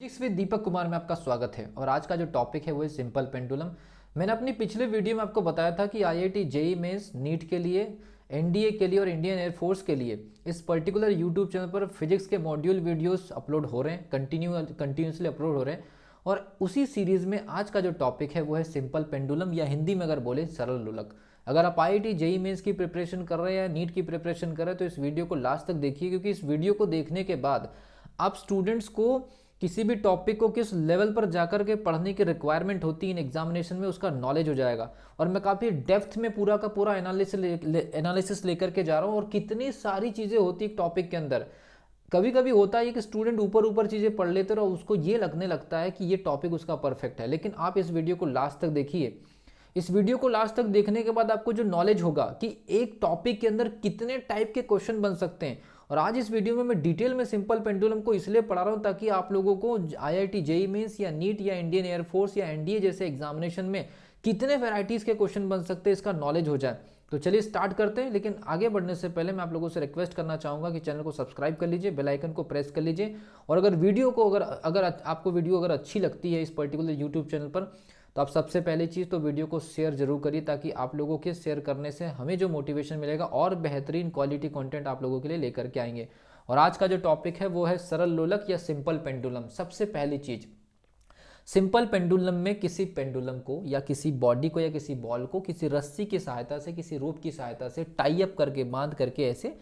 Physics with Deepak Kumar में आपका स्वागत है। और आज का जो टॉपिक है वो है सिंपल पेंडुलम। मैंने अपनी पिछले वीडियो में आपको बताया था कि आईआईटी जेईई मेंस नीट के लिए, एनडीए के लिए और इंडियन एयरफोर्स के लिए इस पर्टिकुलर यूट्यूब चैनल पर फिजिक्स के मॉड्यूल वीडियोस अपलोड हो रहे हैं, कंटिन्यूसली अपलोड हो रहे हैं। और उसी सीरीज में आज का जो टॉपिक है वो है सिंपल पेंडुलम, या हिंदी में अगर बोले सरल लोलक। अगर आप आईआईटी जेईई मेंस की प्रिपरेशन कर रहे हैं या नीट की प्रिपरेशन कर रहे हैं तो इस वीडियो को लास्ट तक देखिए, क्योंकि इस वीडियो को देखने के बाद आप स्टूडेंट्स को किसी भी टॉपिक को किस लेवल पर जाकर के पढ़ने की रिक्वायरमेंट होती है इन एग्जामिनेशन में, उसका नॉलेज हो जाएगा। और मैं काफ़ी डेप्थ में पूरा का पूरा एनालिसिस लेकर के जा रहा हूँ। और कितनी सारी चीज़ें होती है एक टॉपिक के अंदर। कभी कभी होता है कि स्टूडेंट ऊपर ऊपर चीज़ें पढ़ लेते हैं और उसको ये लगने लगता है कि ये टॉपिक उसका परफेक्ट है, लेकिन आप इस वीडियो को लास्ट तक देखिए। इस वीडियो को लास्ट तक देखने के बाद आपको जो नॉलेज होगा कि एक टॉपिक के अंदर कितने टाइप के क्वेश्चन बन सकते हैं। और आज इस वीडियो में मैं डिटेल में सिंपल पेंडुलम को इसलिए पढ़ा रहा हूं ताकि आप लोगों को आईआईटी जेईई मेंस या नीट या इंडियन एयरफोर्स या एनडीए जैसे एग्जामिनेशन में कितने वैरायटीज के क्वेश्चन बन सकते हैं इसका नॉलेज हो जाए। तो चलिए स्टार्ट करते हैं। लेकिन आगे बढ़ने से पहले मैं आप लोगों से रिक्वेस्ट करना चाहूंगा कि चैनल को सब्सक्राइब कर लीजिए, बेल आइकन को प्रेस कर लीजिए। और अगर वीडियो को अगर आपको वीडियो अगर अच्छी लगती है इस पर्टिकुलर यूट्यूब चैनल पर, तो आप सबसे पहली चीज़ तो वीडियो को शेयर जरूर करिए, ताकि आप लोगों के शेयर करने से हमें जो मोटिवेशन मिलेगा और बेहतरीन क्वालिटी कंटेंट आप लोगों के लिए लेकर के आएंगे। और आज का जो टॉपिक है वो है सरल लोलक या सिंपल पेंडुलम। सबसे पहली चीज, सिंपल पेंडुलम में किसी पेंडुलम को या किसी बॉडी को या किसी बॉल को किसी रस्सी की सहायता से, किसी रोप की सहायता से टाई अप करके, बांध करके ऐसे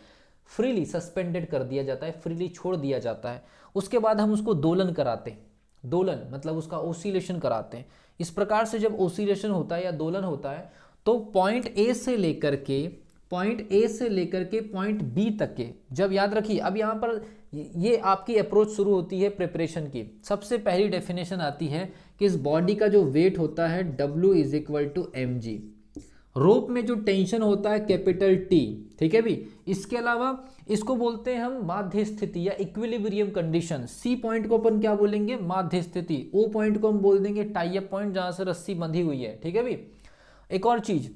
फ्रीली सस्पेंडेड कर दिया जाता है, फ्रीली छोड़ दिया जाता है। उसके बाद हम उसको दोलन कराते हैं। दोलन मतलब उसका ओसिलेशन कराते हैं। इस प्रकार से जब ओसिलेशन होता है या दोलन होता है तो पॉइंट ए से लेकर के पॉइंट बी तक के, जब याद रखिए अब यहाँ पर ये आपकी अप्रोच शुरू होती है प्रिपरेशन की। सबसे पहली डेफिनेशन आती है कि इस बॉडी का जो वेट होता है W is equal to mg। Rope में जो टेंशन होता है कैपिटल T, ठीक है भी। इसके अलावा इसको बोलते हैं हम माध्य स्थिति या इक्विलिब्रियम कंडीशन। सी पॉइंट को अपन क्या बोलेंगे? माध्य स्थिति। ओ पॉइंट को हम बोल देंगे टाई अप पॉइंट, जहां से रस्सी बंधी हुई है, ठीक है भी। एक और चीज,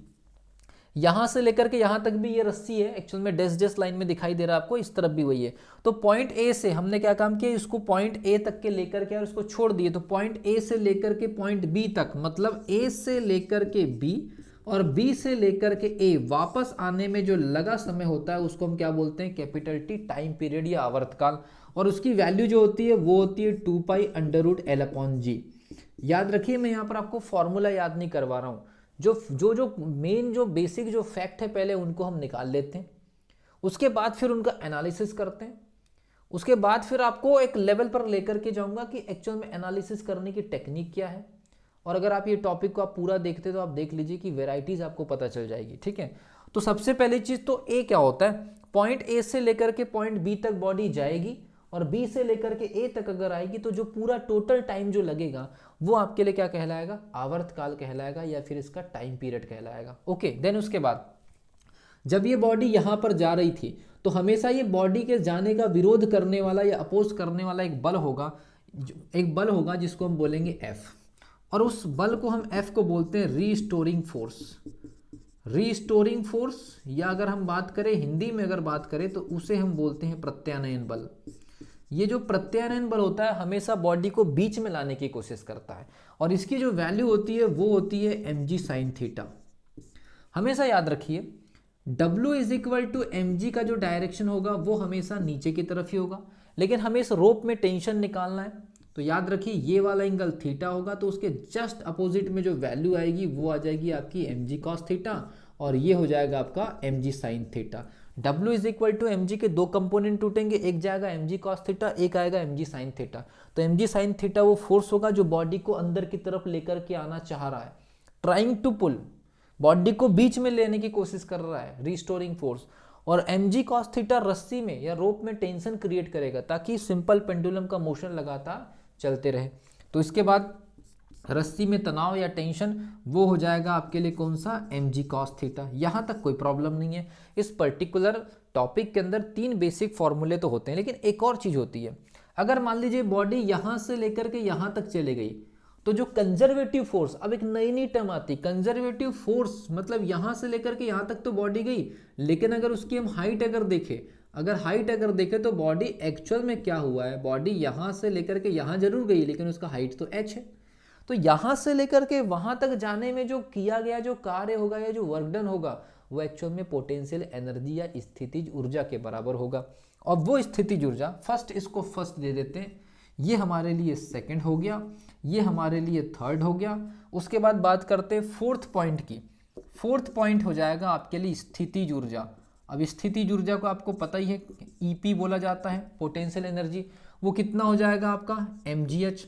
यहां से लेकर के यहां तक भी ये रस्सी है, एक्चुअल में डैश लाइन में दिखाई दे रहा है आपको, इस तरफ भी वही है। तो पॉइंट ए से हमने क्या काम किया, इसको पॉइंट ए तक के लेकर के और इसको छोड़ दिए। तो पॉइंट ए से लेकर के पॉइंट बी तक, मतलब ए से लेकर के बी और बी से लेकर के ए वापस आने में जो लगा समय होता है उसको हम क्या बोलते हैं? कैपिटल टी, टाइम पीरियड या आवर्तकाल। और उसकी वैल्यू जो होती है वो होती है 2π√L/g। याद रखिए, मैं यहाँ पर आपको फॉर्मूला याद नहीं करवा रहा हूँ। जो मेन जो बेसिक जो फैक्ट है पहले उनको हम निकाल लेते हैं, उसके बाद फिर उनका एनालिसिस करते हैं। उसके बाद फिर आपको एक लेवल पर लेकर के जाऊंगा कि एक्चुअल में एनालिसिस करने की टेक्निक क्या है। और अगर आप ये टॉपिक को आप पूरा देखते तो आप देख लीजिए कि वेराइटीज आपको पता चल जाएगी, ठीक है। तो सबसे पहली चीज तो ए क्या होता है, पॉइंट ए से लेकर के पॉइंट बी तक बॉडी जाएगी और बी से लेकर के ए तक अगर आएगी तो जो पूरा टोटल टाइम जो लगेगा वो आपके लिए क्या कहलाएगा? आवर्तकाल कहलाएगा, या फिर इसका टाइम पीरियड कहलाएगा। ओके, देन उसके बाद जब ये बॉडी यहां पर जा रही थी तो हमेशा ये बॉडी के जाने का विरोध करने वाला या अपोज करने वाला एक बल होगा जिसको हम बोलेंगे F। और उस बल को हम F को बोलते हैं रीस्टोरिंग फोर्स, या अगर हम बात करें हिंदी में अगर बात करें तो उसे हम बोलते हैं प्रत्यानयन बल। ये जो प्रत्यानयन बल होता है हमेशा बॉडी को बीच में लाने की कोशिश करता है, और इसकी जो वैल्यू होती है वो होती है mg sin थीटा। हमेशा याद रखिए W is equal to mg का जो डायरेक्शन होगा वो हमेशा नीचे की तरफ ही होगा, लेकिन हमें इस रोप में टेंशन निकालना है तो याद रखिए ये वाला एंगल थीटा होगा, तो उसके जस्ट अपोजिट में जो वैल्यू आएगी वो आ जाएगी आपकी mg cos थीटा, और ये हो जाएगा आपका mg sin थीटा। W is equal to mg के दो कंपोनेंट टूटेंगे, एक जाएगा mg cos थीटा, एक आएगा mg sin थीटा। तो mg sin थीटा वो फोर्स होगा जो बॉडी को अंदर की तरफ लेकर के आना चाह रहा है, ट्राइंग टू पुल, बॉडी को बीच में लेने की कोशिश कर रहा है, रिस्टोरिंग फोर्स। और mg cos थीटा रस्सी में या रोप में टेंशन क्रिएट करेगा ताकि सिंपल पेंडुलम का मोशन लगातार चलते रहे। तो इसके बाद रस्सी में तनाव या टेंशन वो हो जाएगा आपके लिए कौन सा? mg cos theta. यहां तक कोई प्रॉब्लम नहीं है। इस पर्टिकुलर टॉपिक के अंदर 3 बेसिक फॉर्मूले तो होते हैं, लेकिन एक और चीज होती है। अगर मान लीजिए बॉडी यहां से लेकर के यहां तक चले गई तो जो कंजर्वेटिव फोर्स, अब एक नई टर्म आती, कंजर्वेटिव फोर्स मतलब यहां से लेकर के यहां तक तो बॉडी गई, लेकिन अगर उसकी हम हाइट अगर देखें, अगर हाइट अगर देखें तो बॉडी एक्चुअल में क्या हुआ है, बॉडी यहाँ से लेकर के यहाँ जरूर गई लेकिन उसका हाइट तो h है। तो यहाँ से लेकर के वहाँ तक जाने में जो किया गया जो कार्य होगा या जो वर्क डन होगा वो एक्चुअल में पोटेंशियल एनर्जी या स्थितिज ऊर्जा के बराबर होगा। और वो स्थितिज ऊर्जा फर्स्ट, इसको फर्स्ट दे देते हैं, ये हमारे लिए सेकंड हो गया, ये हमारे लिए थर्ड हो गया। उसके बाद बात करते हैं फोर्थ पॉइंट की। फोर्थ पॉइंट हो जाएगा आपके लिए स्थितिज ऊर्जा। अब स्थितिज ऊर्जा को आपको पता ही है, ईपी बोला जाता है, पोटेंशियल एनर्जी। वो कितना हो जाएगा आपका mgh।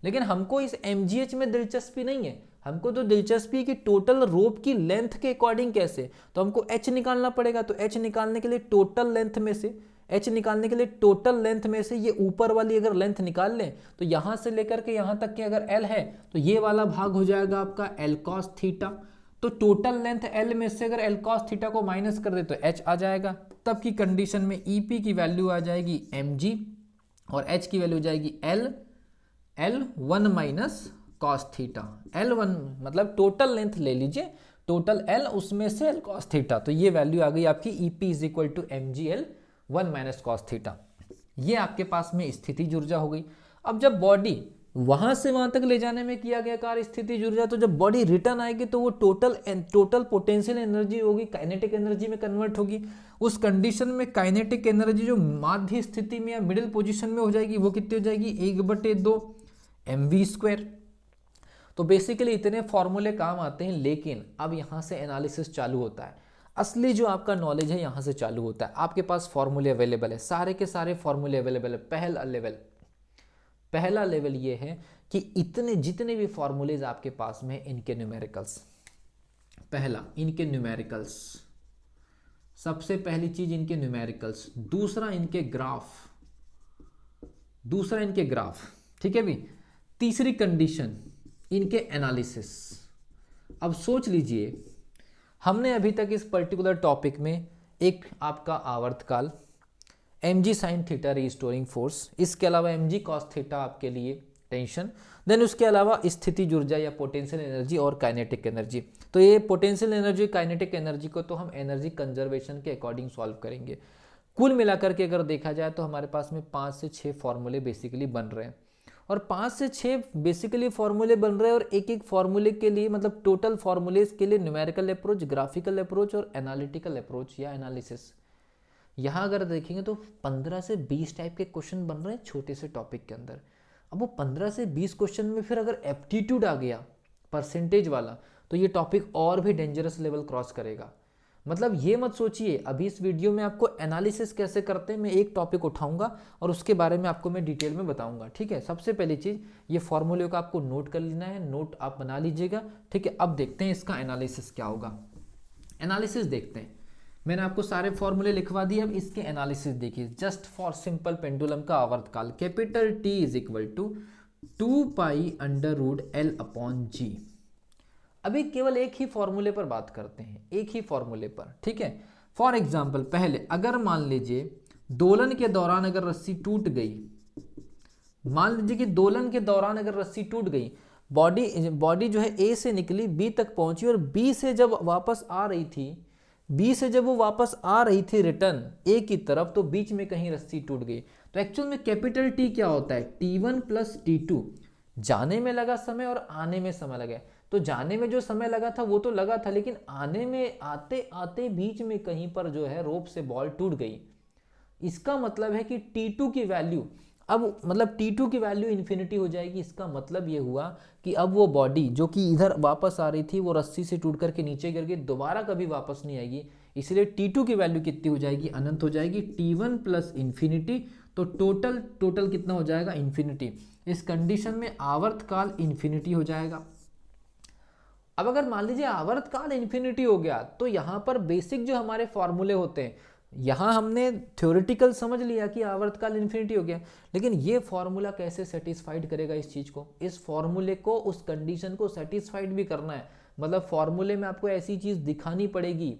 लेकिन हमको इस mgh में दिलचस्पी नहीं है, हमको तो दिलचस्पी है कि टोटल रोप की लेंथ के अकॉर्डिंग कैसे, तो हमको h निकालना पड़ेगा। तो h निकालने के लिए टोटल लेंथ में से, h निकालने के लिए टोटल लेंथ में से ये ऊपर वाली अगर लेंथ निकाल लें तो यहाँ से लेकर के यहाँ तक के अगर l है तो ये वाला भाग हो जाएगा आपका l cos थीटा। तो टोटल लेंथ l में से अगर l cos थीटा को माइनस कर दे तो h आ जाएगा। तब की कंडीशन में EP की वैल्यू आ जाएगी mg और h की वैल्यू हो जाएगी L1 minus cos theta. L1 मतलब टोटल लेंथ ले लीजिए, टोटल L उसमें से L cos थीटा, तो ये वैल्यू आ गई आपकी EP is equal to mg L1 minus cos theta. ये आपके पास में स्थितिज ऊर्जा हो गई। अब जब बॉडी वहां से वहां तक ले जाने में किया गया कार्य स्थितिज ऊर्जा, तो जब बॉडी रिटर्न आएगी तो वो टोटल पोटेंशियल एनर्जी होगी, काइनेटिक एनर्जी में कन्वर्ट होगी। उस कंडीशन में काइनेटिक एनर्जी जो माध्य स्थिति में या मिडिल पोजीशन में हो जाएगी वो कितनी हो जाएगी 1/2 mv²। तो बेसिकली इतने फॉर्मूले काम आते हैं, लेकिन अब यहाँ से एनालिसिस चालू होता है। असली जो आपका नॉलेज है यहाँ से चालू होता है। आपके पास फॉर्मूले अवेलेबल है, सारे के सारे फॉर्मूले अवेलेबल है। पहला लेवल ये है कि इतने जितने भी फॉर्मूलेज आपके पास में इनके न्यूमेरिकल्स, पहला इनके न्यूमेरिकल्स, सबसे पहली चीज इनके न्यूमेरिकल्स, दूसरा इनके ग्राफ, ठीक है भी। तीसरी कंडीशन इनके एनालिसिस। अब सोच लीजिए, हमने अभी तक इस पर्टिकुलर टॉपिक में एक आपका आवर्तकाल, mg sine theta restoring force, इसके अलावा mg कॉस थीटा आपके लिए टेंशन, देन उसके अलावा स्थितिज ऊर्जा या पोटेंशियल एनर्जी और काइनेटिक एनर्जी। तो ये पोटेंशियल एनर्जी काइनेटिक एनर्जी को तो हम एनर्जी कंजर्वेशन के अकॉर्डिंग सॉल्व करेंगे। कुल मिलाकर के अगर देखा जाए तो हमारे पास में 5 से 6 फॉर्मूले बेसिकली बन रहे हैं, और 5 से 6 बेसिकली फॉर्मूले बन रहे हैं, और एक एक फॉर्मूले के लिए मतलब टोटल फॉर्मूलेज के लिए न्यूमेरिकल अप्रोच, ग्राफिकल अप्रोच और एनालिटिकल अप्रोच या एनालिसिस। यहाँ अगर देखेंगे तो 15 से 20 टाइप के क्वेश्चन बन रहे हैं छोटे से टॉपिक के अंदर। अब वो 15 से 20 क्वेश्चन में फिर अगर एप्टीट्यूड आ गया परसेंटेज वाला, तो ये टॉपिक और भी डेंजरस लेवल क्रॉस करेगा। मतलब ये मत सोचिए, अभी इस वीडियो में आपको एनालिसिस कैसे करते हैं मैं एक टॉपिक उठाऊंगा और उसके बारे में आपको मैं डिटेल में बताऊंगा, ठीक है। सबसे पहली चीज ये फॉर्मूले को आपको नोट कर लेना है, नोट आप बना लीजिएगा, ठीक है। अब देखते हैं इसका एनालिसिस क्या होगा। एनालिसिस देखते हैं, मैंने आपको सारे फॉर्मूले लिखवा दिए। अब इसके एनालिसिस देखिए। जस्ट फॉर सिंपल पेंडुलम का आवर्तकाल capital T is equal to 2π√L/g। अभी केवल एक ही फॉर्मूले पर बात करते हैं, एक ही फॉर्मूले पर, ठीक है। फॉर एग्जाम्पल पहले अगर मान लीजिए दोलन के दौरान अगर रस्सी टूट गई, मान लीजिए कि दोलन के दौरान अगर रस्सी टूट गई, बॉडी जो है A से निकली B तक पहुंची, और B से जब वापस आ रही थी, B से जब वो वापस आ रही थी रिटर्न A की तरफ, तो बीच में कहीं रस्सी टूट गई। तो एक्चुअल में कैपिटल T क्या होता है, T1 + T2। जाने में लगा समय और आने में समय लगा। तो जाने में जो समय लगा था वो तो लगा था, लेकिन आने में आते आते बीच में कहीं पर जो है रोप से बॉल टूट गई। इसका मतलब है कि T2 की वैल्यू, अब मतलब T2 की वैल्यू इन्फिनिटी हो जाएगी। इसका मतलब ये हुआ कि अब वो बॉडी जो कि इधर वापस आ रही थी वो रस्सी से टूट करके नीचे गिर गई, दोबारा कभी वापस नहीं आएगी। इसलिए T2 की वैल्यू कितनी हो जाएगी, अनंत हो जाएगी। T1 + इन्फिनिटी, तो टोटल कितना हो जाएगा, इन्फिनिटी। इस कंडीशन में आवर्तकाल इन्फिनिटी हो जाएगा। अब अगर मान लीजिए आवर्तकाल इन्फिनिटी हो गया, तो यहाँ पर बेसिक जो हमारे फॉर्मूले होते हैं, यहाँ हमने थ्योरेटिकल समझ लिया कि आवर्तकाल इन्फिनिटी हो गया, लेकिन ये फॉर्मूला कैसे सेटिस्फाइड करेगा इस चीज को, इस फॉर्मूले को, उस कंडीशन को सेटिस्फाइड भी करना है। मतलब फॉर्मूले में आपको ऐसी चीज दिखानी पड़ेगी,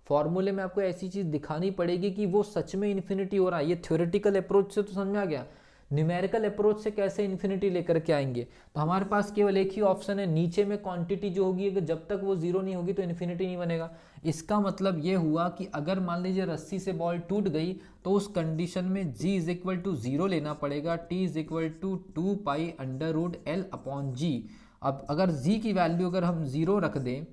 फॉर्मूले में आपको ऐसी चीज दिखानी पड़ेगी कि वो सच में इन्फिनिटी हो रहा है। ये थ्योरेटिकल अप्रोच से तो समझ में आ गया, न्यूमेरिकल अप्रोच से कैसे इन्फिनिटी लेकर के आएंगे? तो हमारे पास केवल एक ही ऑप्शन है, नीचे में क्वांटिटी जो होगी अगर जब तक वो जीरो नहीं होगी तो इन्फिनिटी नहीं बनेगा। इसका मतलब ये हुआ कि अगर मान लीजिए रस्सी से बॉल टूट गई तो उस कंडीशन में g is equal to zero लेना पड़ेगा, t is equal to 2π√L/g। अब अगर g की वैल्यू अगर हम जीरो रख दें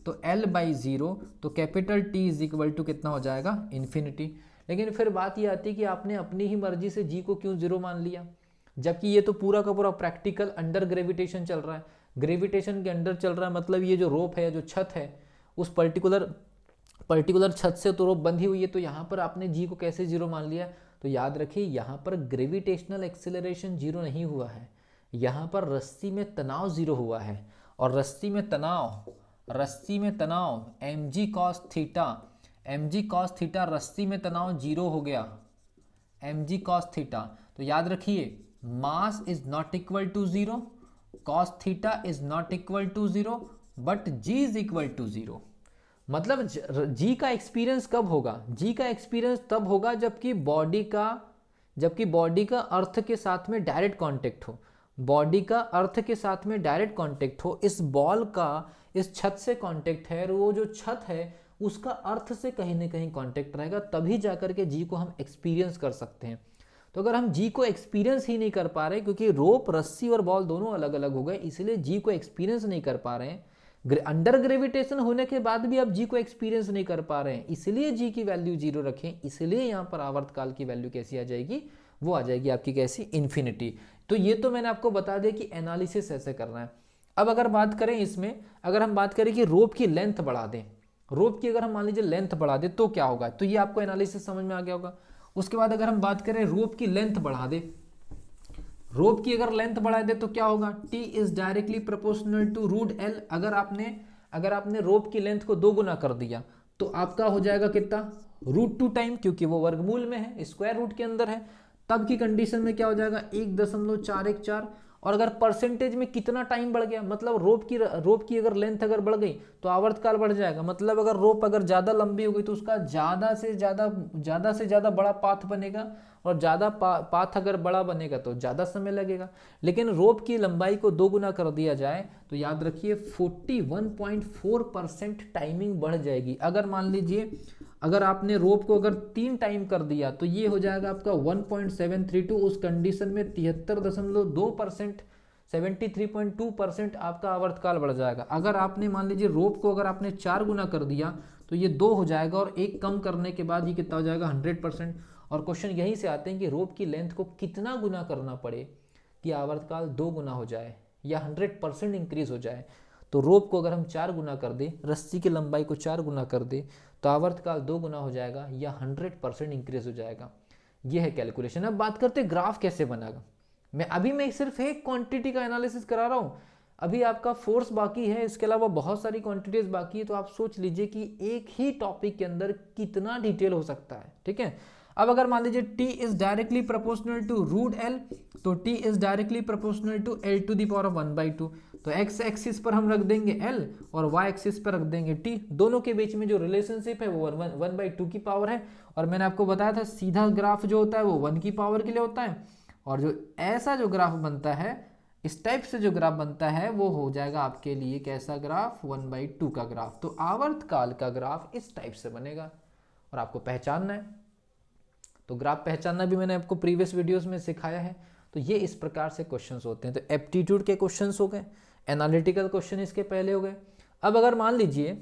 तो L/0, तो capital T is equal to कितना हो जाएगा? इन्फिनिटी। लेकिन फिर बात ये आती है कि आपने अपनी ही मर्जी से g को क्यों जीरो मान लिया, जबकि ये तो पूरा का पूरा प्रैक्टिकल अंडर ग्रेविटेशन चल रहा है, ग्रेविटेशन के अंडर चल रहा है। मतलब ये जो रोप है, जो छत है, उस पर्टिकुलर छत से तो रोप बंधी हुई है, तो यहाँ पर आपने जी को कैसे जीरो मान लिया? तो याद रखिए यहाँ पर ग्रेविटेशनल एक्सेलरेशन जीरो नहीं हुआ है, यहाँ पर रस्सी में तनाव जीरो हुआ है। और रस्सी में तनाव mg cos थीटा, रस्सी में तनाव जीरो हो गया, mg cos थीटा। तो याद रखिए mass is not equal to zero, cos theta is not equal to zero, but g is equal to zero. मतलब जी का एक्सपीरियंस कब होगा? जी का एक्सपीरियंस तब होगा जबकि बॉडी का अर्थ के साथ में डायरेक्ट कांटेक्ट हो, बॉडी का अर्थ के साथ में डायरेक्ट कांटेक्ट हो। इस बॉल का इस छत से कांटेक्ट है और वो जो छत है उसका अर्थ से कहीं ना कहीं कांटेक्ट रहेगा, तभी जाकर के जी को हम एक्सपीरियंस कर सकते हैं। तो अगर हम जी को एक्सपीरियंस ही नहीं कर पा रहे, क्योंकि रोप, रस्सी और बॉल दोनों अलग अलग हो गए, इसलिए जी को एक्सपीरियंस नहीं कर पा रहे हैं। अंडर ग्रेविटेशन होने के बाद भी आप जी को एक्सपीरियंस नहीं कर पा रहे हैं, इसलिए जी की वैल्यू जीरो रखें। इसलिए यहाँ पर आवर्तकाल की वैल्यू कैसी आ जाएगी? वो आ जाएगी आपकी कैसी? इन्फिनिटी। तो ये तो मैंने आपको बता दिया कि एनालिसिस ऐसे करना है। अब अगर बात करें इसमें, अगर हम बात करें कि रोप की लेंथ बढ़ा दें, रोप की अगर हम मान लीजिए लेंथ बढ़ा दें तो क्या होगा? तो ये आपको एनालिसिस समझ में आ गया होगा। उसके बाद अगर हम बात करें रोप की लेंथ बढ़ा दें, रोप की अगर लेंथ बढ़ा दे तो क्या होगा? T is directly proportional to √L। अगर आपने रोप की लेंथ को 2 गुना कर दिया तो आपका हो जाएगा कितना? √2 टाइम, क्योंकि वो वर्गमूल में है, स्क्वायर रूट के अंदर है। तब की कंडीशन में क्या हो जाएगा? 1.414। और अगर परसेंटेज में कितना टाइम बढ़ गया, मतलब रोप की अगर लेंथ अगर बढ़ गई तो आवर्तकाल बढ़ जाएगा। मतलब अगर रोप अगर ज़्यादा लंबी हो गई तो उसका ज़्यादा से ज़्यादा बड़ा पाथ बनेगा, और ज़्यादा पाथ अगर बड़ा बनेगा तो ज़्यादा समय लगेगा। लेकिन रोप की लंबाई को 2 गुना कर दिया जाए तो याद रखिए 41.4% टाइमिंग बढ़ जाएगी। अगर मान लीजिए अगर आपने रोप को अगर 3 टाइम कर दिया तो ये हो जाएगा आपका 1.732। उस कंडीशन में 73.2%, 73.2% आपका आवर्तकाल बढ़ जाएगा। अगर आपने मान लीजिए रोप को अगर आपने 4 गुना कर दिया तो ये 2 हो जाएगा, और 1 कम करने के बाद ये कितना हो जाएगा? 100%। और क्वेश्चन यहीं से आते हैं कि रोप की लेंथ को कितना गुना करना पड़े कि आवर्तकाल 2 गुना हो जाए या 100% इंक्रीज हो जाए। तो रोप को अगर हम 4 गुना कर दें, रस्सी की लंबाई को 4 गुना कर दें, तो आवर्तकाल 2 गुना हो जाएगा या 100% इंक्रीज हो जाएगा। ये है कैलकुलेशन। अब बात करते हैं ग्राफ कैसे बनेगा। मैं सिर्फ एक क्वांटिटी का एनालिसिस करा रहा हूँ, अभी आपका फोर्स बाकी है, इसके अलावा बहुत सारी क्वांटिटीज बाकी है। तो आप सोच लीजिए कि एक ही टॉपिक के अंदर कितना डिटेल हो सकता है। ठीक है, अब अगर मान लीजिए T is directly proportional to √L, तो T is directly proportional to L⁻²। तो x एक्सिस पर हम रख देंगे L और y एक्सिस पर रख देंगे T। दोनों के बीच में जो रिलेशनशिप है वो 1/2 की पावर है। और मैंने आपको बताया था सीधा ग्राफ जो होता है वो 1 की पावर के लिए होता है, और जो ऐसा जो ग्राफ बनता है, इस टाइप से जो ग्राफ बनता है, वो हो जाएगा आपके लिए कैसा ग्राफ? 1/2 का ग्राफ। तो आवर्तकाल का ग्राफ इस टाइप से बनेगा और आपको पहचानना है। तो ग्राफ पहचानना भी मैंने आपको प्रीवियस वीडियोस में सिखाया है। तो ये इस प्रकार से क्वेश्चंस होते हैं। तो एप्टीट्यूड के क्वेश्चंस हो गए, एनालिटिकल क्वेश्चन इसके पहले हो गए। अब अगर मान लीजिए,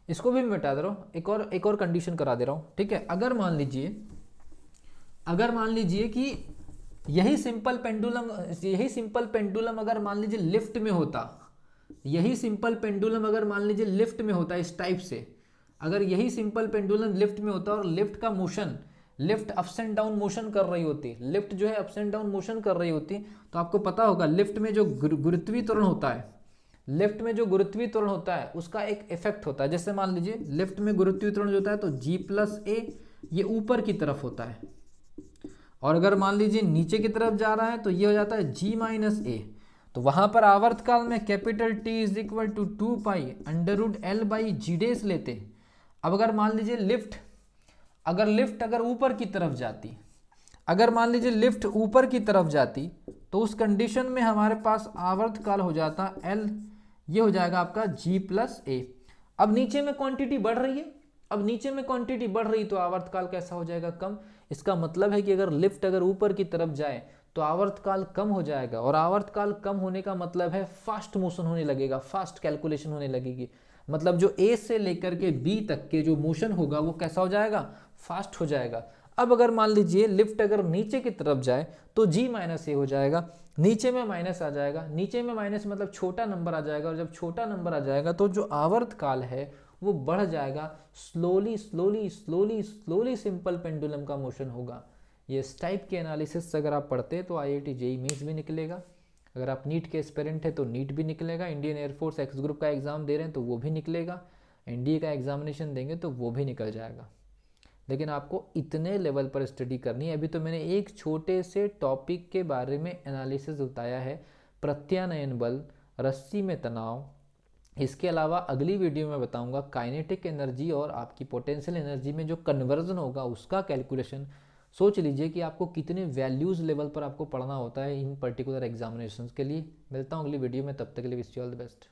इसको भी मैं मिटा दे रहा हूँ, एक और कंडीशन करा दे रहा हूँ। ठीक है, अगर मान लीजिए कि यही सिंपल पेंडुलम अगर मान लीजिए लिफ्ट में होता, यही सिंपल पेंडुलम अगर मान लीजिए लिफ्ट में होता इस टाइप से, अगर यही सिंपल पेंडुलम लिफ्ट में होता और लिफ्ट का motion, lift ups and down motion कर रही होती, लिफ्ट जो है अप्स एंड डाउन मोशन कर रही होती, तो आपको पता होगा लिफ्ट में जो गुरुत्वीय त्वरण होता है, लिफ्ट में जो गुरुत्वीय त्वरण होता है उसका एक इफेक्ट होता है। जैसे मान लीजिए लिफ्ट में गुरुत्वीय त्वरण जो होता है तो G+A ये ऊपर की तरफ होता है, और अगर मान लीजिए नीचे की तरफ जा रहा है तो ये हो जाता है G-A। तो वहां पर आवर्तकाल में capital T is equal to 2π√L/G लेते। अब अगर मान लीजिए लिफ्ट अगर ऊपर की तरफ जाती, अगर मान लीजिए लिफ्ट ऊपर की तरफ जाती तो उस कंडीशन में हमारे पास आवर्तकाल हो जाता L, ये हो जाएगा आपका G+A। अब नीचे में क्वांटिटी बढ़ रही है, अब नीचे में क्वांटिटी बढ़ रही तो आवर्तकाल कैसा हो जाएगा, कम। इसका मतलब है कि अगर लिफ्ट अगर ऊपर की तरफ जाए तो आवर्तकाल कम हो जाएगा, और आवर्तकाल कम होने का मतलब है फास्ट मोशन होने लगेगा, फास्ट कैलकुलेशन होने लगेगी। मतलब जो A से लेकर के B तक के जो मोशन होगा वो कैसा हो जाएगा, फास्ट हो जाएगा। अब अगर मान लीजिए लिफ्ट अगर नीचे की तरफ जाए तो G-A हो जाएगा, नीचे में माइनस आ जाएगा, नीचे में माइनस मतलब छोटा नंबर आ जाएगा, और जब छोटा नंबर आ जाएगा तो जो आवर्तकाल है वो बढ़ जाएगा, slowly slowly slowly slowly simple pendulum का मोशन होगा। ये इस टाइप के एनालिसिस अगर आप पढ़ते हैं तो IIT JEE मेंस भी निकलेगा, अगर आप नीट के एस्पिरेंट है तो नीट भी निकलेगा, इंडियन एयरफोर्स एक्स ग्रुप का एग्जाम दे रहे हैं तो वो भी निकलेगा, NDA का एग्जामिनेशन देंगे तो वो भी निकल जाएगा। लेकिन आपको इतने लेवल पर स्टडी करनी है। अभी तो मैंने एक छोटे से टॉपिक के बारे में एनालिसिस बताया है, प्रत्यानयन बल, रस्सी में तनाव। इसके अलावा अगली वीडियो में बताऊंगा काइनेटिक एनर्जी और आपकी पोटेंशियल एनर्जी में जो कन्वर्जन होगा उसका कैलकुलेशन। सोच लीजिए कि आपको कितने वैल्यूज़ लेवल पर आपको पढ़ना होता है इन पर्टिकुलर एग्जामिनेशंस के लिए। मिलता हूँ अगली वीडियो में, तब तक के लिए wish you all the best.